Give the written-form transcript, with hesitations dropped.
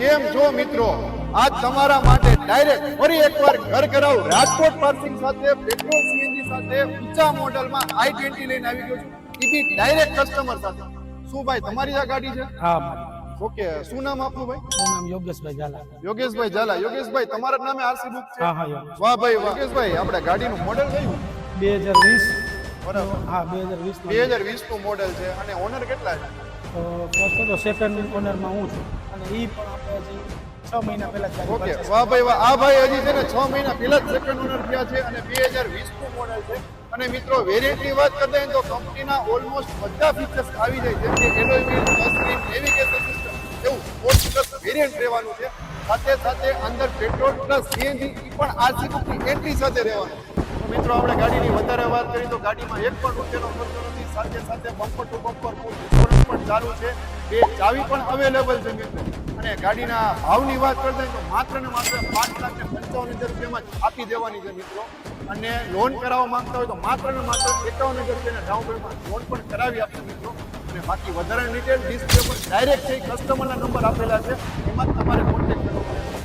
કેમ છો મિત્રો? આજ તમારા માટે ડાયરેક્ટ ફરી એકવાર ઘર કરાવ રાજકોટ પાર્કિંગ સાથે પેટ્રોલ સીએનજી સાથે ઊંચા મોડલમાં i20 લઈને આવી ગયો છું. એ બી ડાયરેક્ટ કસ્ટમર સાથે. શું ભાઈ તમારી આ ગાડી છે? હા મારી. ઓકે, શું નામ આપનું ભાઈ? મારું નામ યોગેશભાઈ ઝાલા. યોગેશભાઈ ઝાલા. યોગેશભાઈ તમારા નામે આરસી બુક છે? હા હા યોગેશ. વાહ ભાઈ વાહ. યોગેશભાઈ આપણે ગાડીનું મોડેલ કયું? 2020. બરાબર. હા 2020. 2020 નું મોડેલ છે અને ઓનર કેટલા છે? તો ફર્સ્ટ તો સેકન્ડ ઓનરમાં હું છું અને એ પણ આપણે હજી 6 મહિના પહેલા જ ઓકે, purchase વાહ ભાઈ વાહ. આ ભાઈ હજી છે ને 6 મહિના પહેલા જ સેકન્ડ ઓનર થયા છે અને 2020 નું મોડેલ છે. અને મિત્રો વેરિયન્ટની વાત કરતા હોય તો કંપનીના ઓલમોસ્ટ બધા ફીચર્સ આવી જાય જેમ કે alloy wheel, touch screen, navigation system એવું સ્પોર્ટ્સ પ્લસ વેરિયન્ટ રહેવાનું છે. સાથે સાથે અંદર પેટ્રોલ પ્લસ સીએનજી પણ આરસી બુકની એન્ટ્રી સાથે રહેવાનું છે. તો મિત્રો આપણે ગાડીની વધારે વાત કરીએ તો ગાડીમાં એક પણ રૂપિયાનો ખર્ચો નથી. સાથે સાથે bumper to bumper full insurance પણ ચાલુ છે. બે ચાવી પણ અવેલેબલ છે મિત્રો. અને ગાડીના ભાવની વાત કરતા હોય તો માત્ર ને માત્ર 5,55,000 રૂપિયામાં જ આપી દેવાની છે મિત્રો. અને લોન કરાવવા માંગતા હોય તો માત્ર ને માત્ર 51,000 રૂપિયાના ડાઉન પેમેન્ટમાં લોન પણ કરાવી આપશે મિત્રો. અને બાકી વધારાની ડિટેલ ડિસ્પ્લે પર ડાયરેક્ટ કસ્ટમરના નંબર આપેલા છે, એમાં જ તમારે કોન્ટેક્ટ કરવો પડે.